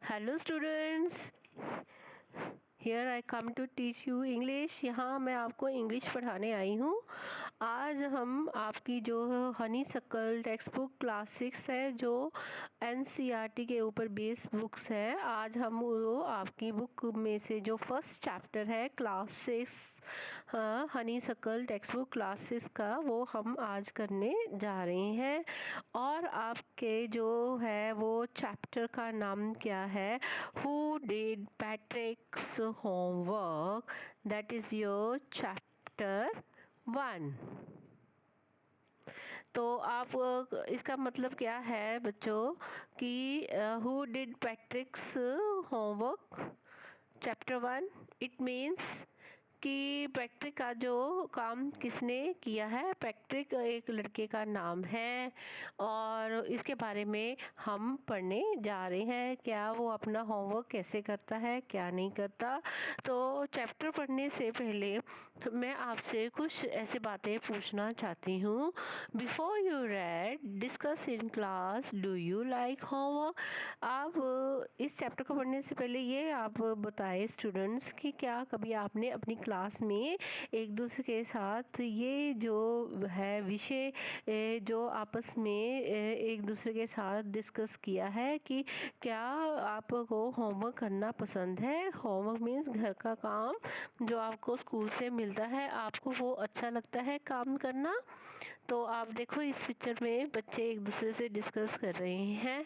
Hello students, here I come to teach you English. यहाँ मैं आपको इंग्लिश पढ़ाने आई हूँ। आज हम आपकी जो हनी सक्कल टेक्स्ट बुक क्लास 6 है, जो एनसीईआरटी के ऊपर बेस बुक्स है, आज हम वो आपकी बुक में से जो फर्स्ट चैप्टर है class 6 honeysuckle text book class 6 का, वो हम आज करने जा रहे हैं। और आपके जो है वो चैप्टर का नाम क्या है? Who did Patrick's homework? That is your chapter 1। तो आप इसका मतलब क्या है बच्चों कि who did पैट्रिक्स homework chapter 1? It means कि पैट्रिक का जो काम किसने किया है। पैट्रिक एक लड़के का नाम है और इसके बारे में हम पढ़ने जा रहे हैं। क्या वो अपना होमवर्क कैसे करता है, क्या नहीं करता। तो चैप्टर पढ़ने से पहले मैं आपसे कुछ ऐसे बातें पूछना चाहती हूँ। Before you read discuss in class, do you like homework? आप इस चैप्टर को पढ़ने से पहले ये आप बताएं स्टूडेंट्स कि क्या कभी आपने अपनी क्लास में एक दूसरे के साथ ये जो है विषय जो आपस में एक दूसरे के साथ डिस्कस किया है कि क्या आपको होमवर्क करना पसंद है? होमवर्क मीन्स घर का काम जो आपको स्कूल से मिलता है, आपको वो अच्छा लगता है काम करना? तो आप देखो इस पिक्चर में बच्चे एक दूसरे से डिस्कस कर रहे हैं।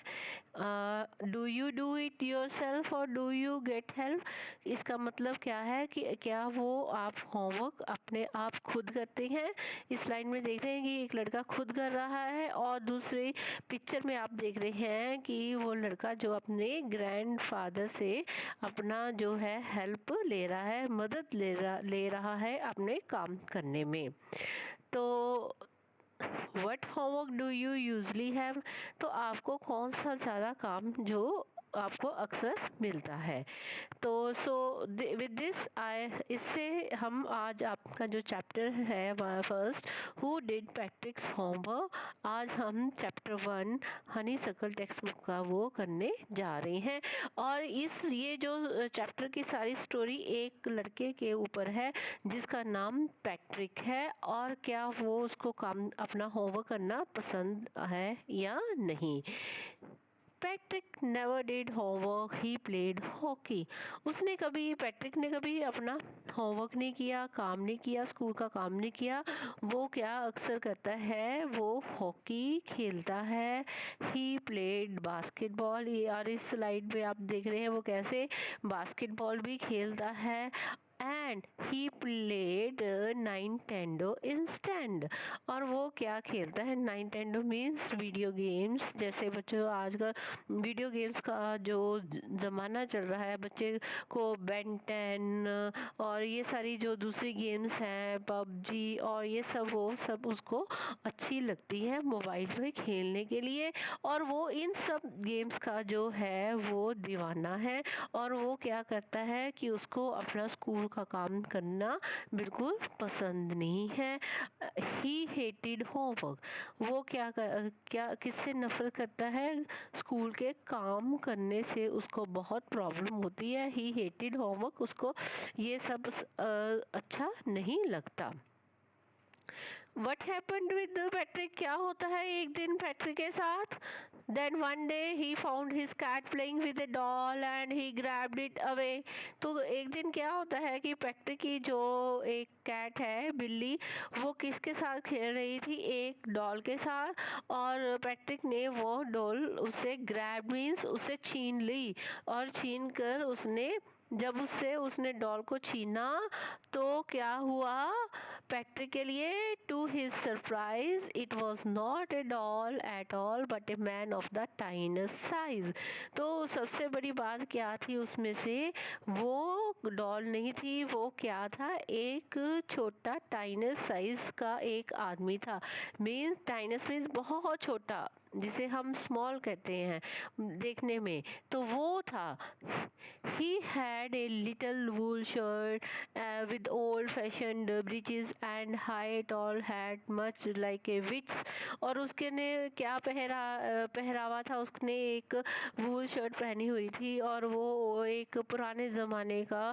Do you do it yourself और डू यू गेट हेल्प? इसका मतलब क्या है कि क्या वो आप होमवर्क अपने आप खुद करते हैं? इस लाइन में देख रहे हैं कि एक लड़का खुद कर रहा है और दूसरे पिक्चर में आप देख रहे हैं कि वो लड़का जो अपने ग्रैंडफादर से अपना जो है हेल्प ले रहा है, मदद ले रहा है अपने काम करने में। तो what homework do you usually have? तो आपको कौन सा ज़्यादा काम जो आपको अक्सर मिलता है? तो विद दिस इससे हम आज आपका जो चैप्टर है फर्स्ट, हु डिड पैट्रिक्स होमवर्क, आज हम चैप्टर 1 हनी सक्कल टेक्स्ट बुक का वो करने जा रहे हैं। और ये जो चैप्टर की सारी स्टोरी एक लड़के के ऊपर है जिसका नाम पैट्रिक है। और क्या वो उसको काम अपना होमवर्क करना पसंद है या नहीं? Patrick never did homework, he played hockey. Patrick ने कभी अपना होमवर्क नहीं किया, काम नहीं किया, स्कूल का काम नहीं किया। वो क्या अक्सर करता है? वो हॉकी खेलता है। ही प्लेड बास्केटबॉल, और इस स्लाइड में आप देख रहे हैं वो कैसे बास्केटबॉल भी खेलता है। And he played Nintendo instead, और वो क्या खेलता है? Nintendo means video games. जैसे बच्चों आजकल वीडियो गेम्स का जो ज़माना चल रहा है, बच्चे को बेन 10 और ये सारी जो दूसरी गेम्स हैं, पबजी और ये सब, वो सब उसको अच्छी लगती है मोबाइल पे खेलने के लिए। और वो इन सब गेम्स का जो है वो दीवाना है। और वो क्या करता है कि उसको अपना स्कूल का काम करना बिल्कुल पसंद नहीं है। ही हेटेड होमवर्क, वो क्या किससे नफरत करता है? स्कूल के काम करने से उसको बहुत प्रॉब्लम होती है। ही हेटेड होमवर्क, उसको ये सब अच्छा नहीं लगता। वट हैपेंड विद पैट्रिक, क्या होता है एक दिन पैट्रिक के साथ? Then one day he found his cat playing with a doll and he grabbed it away. तो एक दिन क्या होता है कि पैट्रिक की जो एक कैट है, बिल्ली, वो किसके साथ खेल रही थी? एक डॉल के साथ। और पैट्रिक ने वो डॉल उसे ग्रैब मीन्स उसे छीन ली, और छीन कर जब उसने डॉल को छीना तो क्या हुआ पैट्रिक के लिए? To his surprise it was not a doll at all but a man of the tiniest size. तो सबसे बड़ी बात क्या थी उसमें से? वो डॉल नहीं थी, वो क्या था? एक छोटा टाइनेस्ट साइज का एक आदमी था। मीन्स टाइनेस्ट मीन्स बहुत छोटा, जिसे हम स्मॉल कहते हैं देखने में, तो वो था। He had a little wool shirt with old-fashioned breeches and high tall hat much like a witch's। और उसके ने क्या पहरावा था, उसने एक वूल शर्ट पहनी हुई थी और वो एक पुराने ज़माने का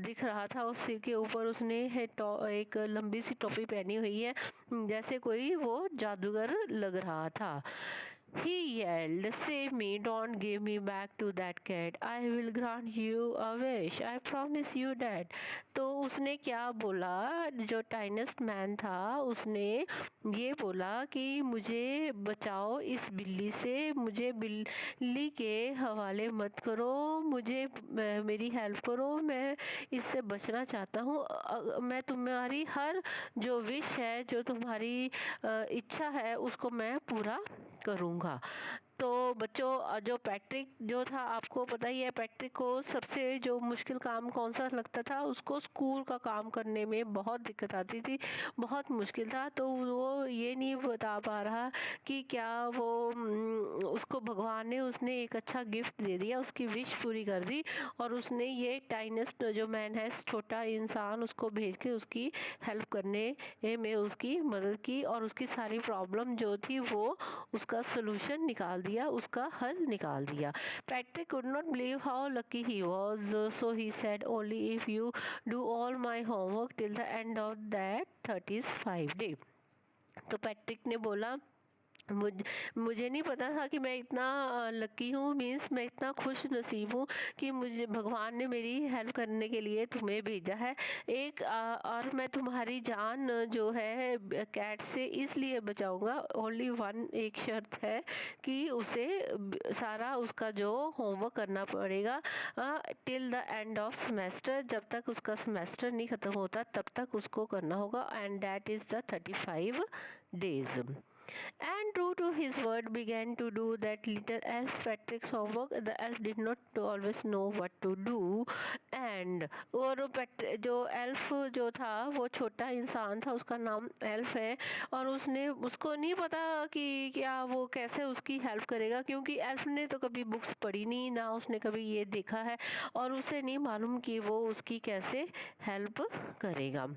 दिख रहा था। उस सिर के ऊपर उसने एक लंबी सी टोपी पहनी हुई है, जैसे कोई वो जादूगर लग रहा था। He yelled, "Save me, don't give me back to that cat. I will grant you a wish. I promise you that." तो उसने क्या बोला, जो टाइनेस्ट मैन था उसने ये बोला कि मुझे बचाओ इस बिल्ली से, मुझे बिल्ली के हवाले मत करो, मुझे मेरी हेल्प करो, मैं इससे बचना चाहता हूँ। मैं तुम्हारी हर जो विश है, जो तुम्हारी इच्छा है, उसको मैं पूरा करूँगा। तो बच्चों, जो पैट्रिक जो था, आपको पता ही है पैट्रिक को सबसे जो मुश्किल काम कौन सा लगता था, उसको स्कूल का काम करने में बहुत दिक्कत आती थी, बहुत मुश्किल था। तो वो ये नहीं बता पा रहा कि क्या वो उसको भगवान ने उसने एक अच्छा गिफ्ट दे दिया, उसकी विश पूरी कर दी, और उसने ये टाइनेस्ट जो मैन है, छोटा इंसान, उसको भेज के उसकी हेल्प करने में उसकी मदद की और उसकी सारी प्रॉब्लम जो थी वो उसका सोल्यूशन निकाल दिया, उसका हल निकाल दिया। Patrick could not believe how lucky he was, so he said, "Only if you do all my homework till the end of that 35 day." तो पैट्रिक ने बोला, मुझ मुझे नहीं पता था कि मैं इतना लकी हूँ, मीन्स मैं इतना खुश नसीब हूँ कि मुझे भगवान ने मेरी हेल्प करने के लिए तुम्हें भेजा है। और मैं तुम्हारी जान जो है कैट से इसलिए बचाऊंगा, ओनली वन, एक शर्त है कि उसे सारा उसका जो होमवर्क करना पड़ेगा till the end of semester, जब तक उसका सेमेस्टर नहीं ख़त्म होता तब तक उसको करना होगा, and that is the 35 days. And true to his word, began to do that little elf Patrick's homework. The elf did not always know what to do, and और जो एल्फ जो था वो छोटा इंसान था, उसका नाम एल्फ है, और उसने उसको नहीं पता कि क्या वो कैसे उसकी हेल्प करेगा, क्योंकि एल्फ ने तो कभी बुक्स पढ़ी नहीं, ना उसने कभी ये देखा है, और उसे नहीं मालूम कि वो उसकी कैसे हेल्प करेगा।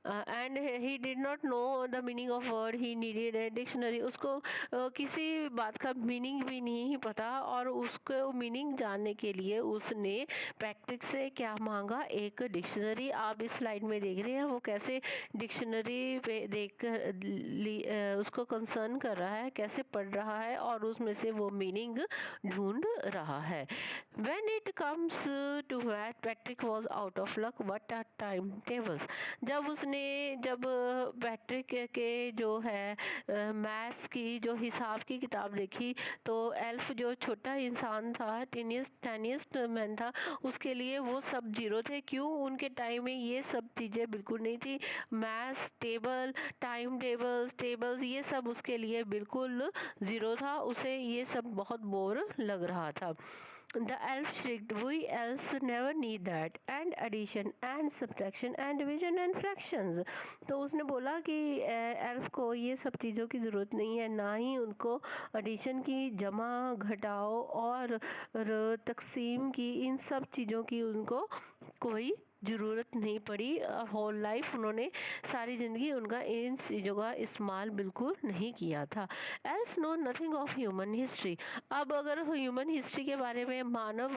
And he did not know the meaning of word, he needed a dictionary. उसको किसी बात का मीनिंग भी नहीं पता, और उसको मीनिंग जानने के लिए उसने पैट्रिक से क्या मांगा, एक डिक्शनरी। आप इस स्लाइड में देख रहे हैं वो कैसे डिक्शनरी पे देख कर उसको कंसर्न कर रहा है, कैसे पढ़ रहा है और उसमें से वो मीनिंग ढूंढ रहा है। When it comes to math, Patrick was out of luck. What a time tables! जब पैट्रिक के जो है मैथ्स की जो हिसाब की किताब देखी, तो एल्फ जो छोटा इंसान था, टेनियस्ट मैन था, उसके लिए वो सब जीरो थे। क्यों? उनके टाइम में ये सब चीज़ें बिल्कुल नहीं थी। मैथ्स टेबल, टाइम टेबल्स ये सब उसके लिए बिल्कुल ज़ीरो था, उसे ये सब बहुत बोर लग रहा था। The elf shrieked, "We elves never need that, and addition and subtraction and division and fractions." तो उसने बोला कि एल्फ को ये सब चीज़ों की ज़रूरत नहीं है, ना ही उनको एडिशन की, जमा घटाओ और तकसीम की, इन सब चीज़ों की उनको कोई ज़रूरत नहीं पड़ी। होल लाइफ उन्होंने, सारी ज़िंदगी उनका इन चीज़ों का इस्तेमाल बिल्कुल नहीं किया था। Else no nothing of human history. अब अगर ह्यूमन हिस्ट्री के बारे में, मानव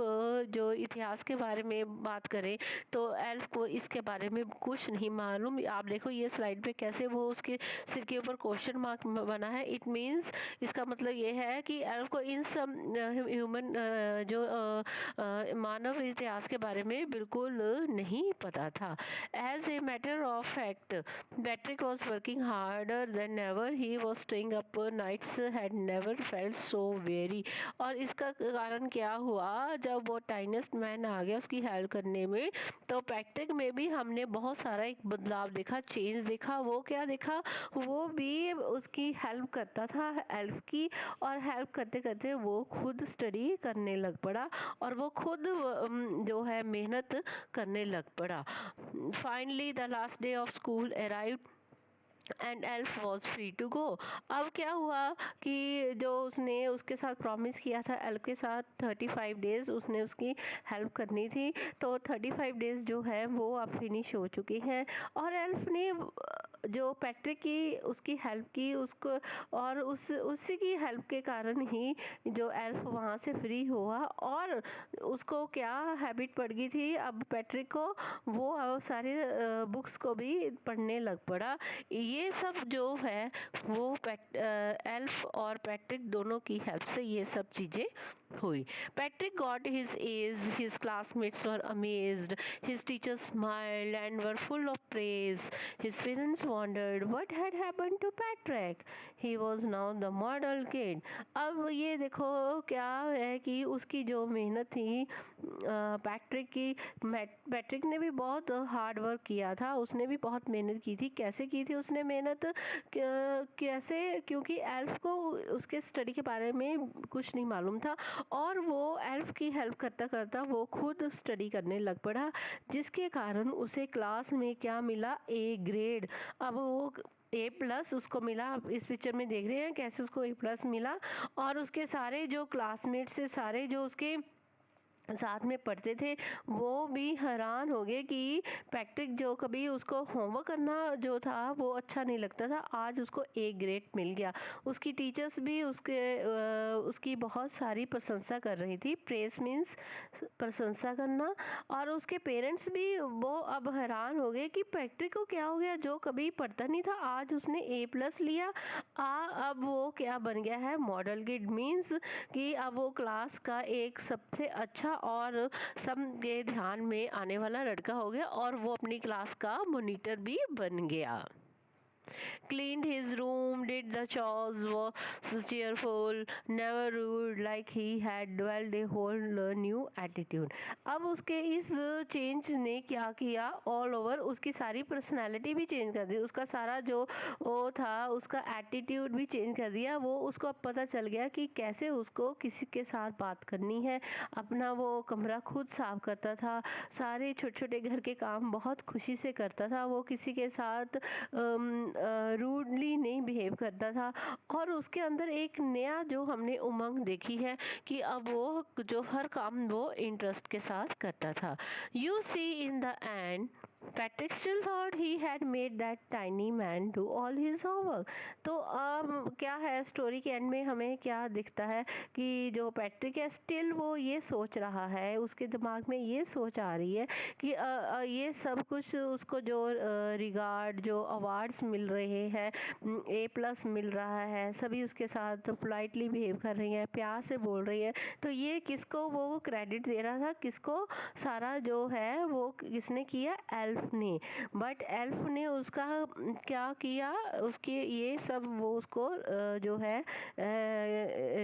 जो इतिहास के बारे में बात करें, तो एल्फ को इसके बारे में कुछ नहीं मालूम। आप देखो ये स्लाइड पे कैसे वो उसके सिर के ऊपर क्वेश्चन मार्क बना है। इट मीन्स, इसका मतलब ये है कि एल्फ को इन सब ह्यूमन जो मानव इतिहास के बारे में बिल्कुल नहीं पता था। As a matter of fact, Patrick was working harder than ever, he was staying up nights, had never felt so very. और इसका कारण क्या हुआ, जब वो टाइनेस्ट मैन आ गया उसकी हेल्प करने में, तो पैट्रिक में भी हमने बहुत सारा एक बदलाव देखा, चेंज देखा। वो क्या देखा, वो भी उसकी हेल्प करता था एल्फ की, और हेल्प करते करते वो खुद स्टडी करने लग पड़ा, और वो खुद जो है मेहनत करने लग पड़ा। Finally the last day of school arrived, and Elf was free to go. अब क्या हुआ कि जो उसने उसके साथ प्रॉमिस किया था, एल्फ के साथ 35 डेज़ उसने उसकी हेल्प करनी थी, तो 35 डेज़ जो है वो अब फिनिश हो चुके हैं। और एल्फ ने जो पैट्रिक की उसकी हेल्प की उसको, और उसी की हेल्प के कारण ही जो एल्फ वहाँ से फ्री हुआ। और उसको क्या हैबिट पड़ गई थी अब पैट्रिक को, वो सारे बुक्स को भी पढ़ने लग पड़ा। ये सब जो है वो एल्फ और पैट्रिक दोनों की हेल्प से ये सब चीज़ें हुई। Patrick got his A's, his classmates were amazed, his teachers smiled and were full of praise. His parents wondered what had happened to Patrick. He was now the model kid. अब ये देखो क्या है कि उसकी जो मेहनत थी पैट्रिक की, पैट्रिक ने भी बहुत हार्ड वर्क किया था, उसने भी बहुत मेहनत की थी। कैसे की थी उसने मेहनत, कैसे, क्योंकि एल्फ को उसके स्टडी के बारे में कुछ नहीं मालूम था, और वो एल्फ की हेल्प करता करता वो खुद स्टडी करने लग पड़ा, जिसके कारण उसे क्लास में क्या मिला, ए ग्रेड। अब वो A+ उसको मिला। आप इस पिक्चर में देख रहे हैं कैसे उसको A+ मिला। और उसके सारे जो क्लासमेट्स से, सारे जो उसके साथ में पढ़ते थे, वो भी हैरान हो गए कि पैट्रिक जो कभी उसको होमवर्क करना जो था वो अच्छा नहीं लगता था, आज उसको A ग्रेड मिल गया। उसकी टीचर्स भी उसकी बहुत सारी प्रशंसा कर रही थी। प्रेस मीन्स प्रशंसा करना। और उसके पेरेंट्स भी वो अब हैरान हो गए कि पैट्रिक को क्या हो गया, जो कभी पढ़ता नहीं था आज उसने A+ लिया। अब वो क्या बन गया है, मॉडल किड। मीन्स कि अब वो क्लास का एक सबसे अच्छा और सबके ध्यान में आने वाला लड़का हो गया, और वो अपनी क्लास का मॉनिटर भी बन गया। Cleaned his room, did the chores, was cheerful, never rude, like he had developed a whole new attitude. अब उसके इस चेंज ने क्या किया, ऑल ओवर उसकी सारी पर्सनालिटी भी चेंज कर दी, उसका सारा जो वो था उसका एटीट्यूड भी चेंज कर दिया। वो उसको अब पता चल गया कि कैसे उसको किसी के साथ बात करनी है। अपना वो कमरा खुद साफ करता था, सारे छोटे छोटे घर के काम बहुत खुशी से करता था, वो किसी के साथ रूडली नहीं बिहेव करता था। और उसके अंदर एक नया जो हमने उमंग देखी है कि अब वो जो हर काम वो इंटरेस्ट के साथ करता था। You see in the end Patrick still thought he had made that tiny man do all his homework. तो अब क्या है, स्टोरी के एंड में हमें क्या दिखता है कि जो पैट्रिक है स्टिल वो ये सोच रहा है, उसके दिमाग में ये सोच आ रही है कि ये सब कुछ उसको जो रिगार्ड जो अवार्ड्स मिल रहे हैं, A+ मिल रहा है, सभी उसके साथ पोलाइटली बिहेव कर रही हैं, प्यार से बोल रही हैं, तो ये किसको वो क्रेडिट दे रहा था, किसको, सारा जो है वो किसने किया, एल्फ ने। बट एल्फ ने उसका क्या किया, उसके ये सब वो उसको जो है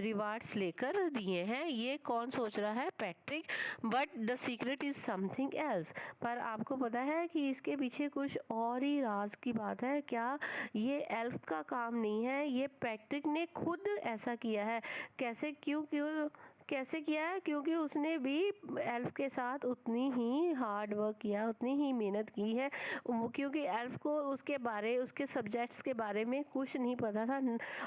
रिवार्ड्स लेकर दिए हैं। ये कौन सोच रहा है, Patrick. But the secret is something else. पर आपको पता है कि इसके पीछे कुछ और ही राज की बात है। क्या ये एल्फ का काम नहीं है, ये पैट्रिक ने खुद ऐसा किया है। कैसे, क्यों क्यों कैसे किया है, क्योंकि उसने भी एल्फ के साथ उतनी ही हार्ड वर्क किया, उतनी ही मेहनत की है। क्योंकि एल्फ को उसके सब्जेक्ट्स के बारे में कुछ नहीं पता था,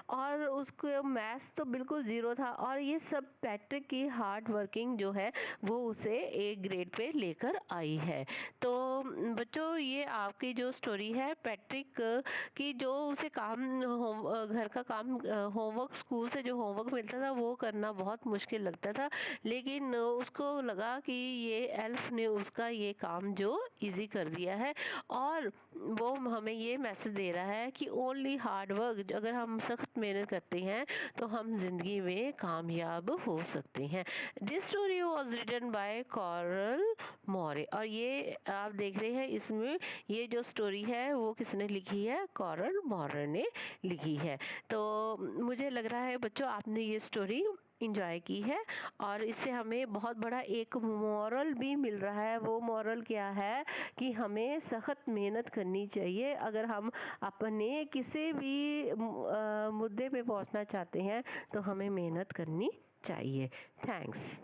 और उसको मैथ्स तो बिल्कुल ज़ीरो था, और ये सब पैट्रिक की हार्ड वर्किंग जो है वो उसे A ग्रेड पे लेकर आई है। तो बच्चों, ये आपकी जो स्टोरी है पैट्रिक की, जो उसे काम घर का काम होमवर्क, स्कूल से जो होमवर्क मिलता था वो करना बहुत मुश्किल लगता था, लेकिन उसको लगा कि ये एल्फ ने उसका ये काम जो इजी कर दिया है। और वो हमें ये मैसेज दे रहा है कि ओनली हार्ड वर्क, अगर हम सख्त मेहनत करते हैं तो हम जिंदगी में कामयाब हो सकते हैं। This story was written by Carol Moore. और ये आप देख रहे हैं इसमें ये जो स्टोरी है वो किसने लिखी है, कॉरल मोरे ने लिखी है। तो मुझे लग रहा है बच्चों आपने ये स्टोरी इंजॉय की है, और इससे हमें बहुत बड़ा एक मॉरल भी मिल रहा है। वो मॉरल क्या है कि हमें सख्त मेहनत करनी चाहिए। अगर हम अपने किसी भी मुद्दे पे पहुंचना चाहते हैं तो हमें मेहनत करनी चाहिए। थैंक्स।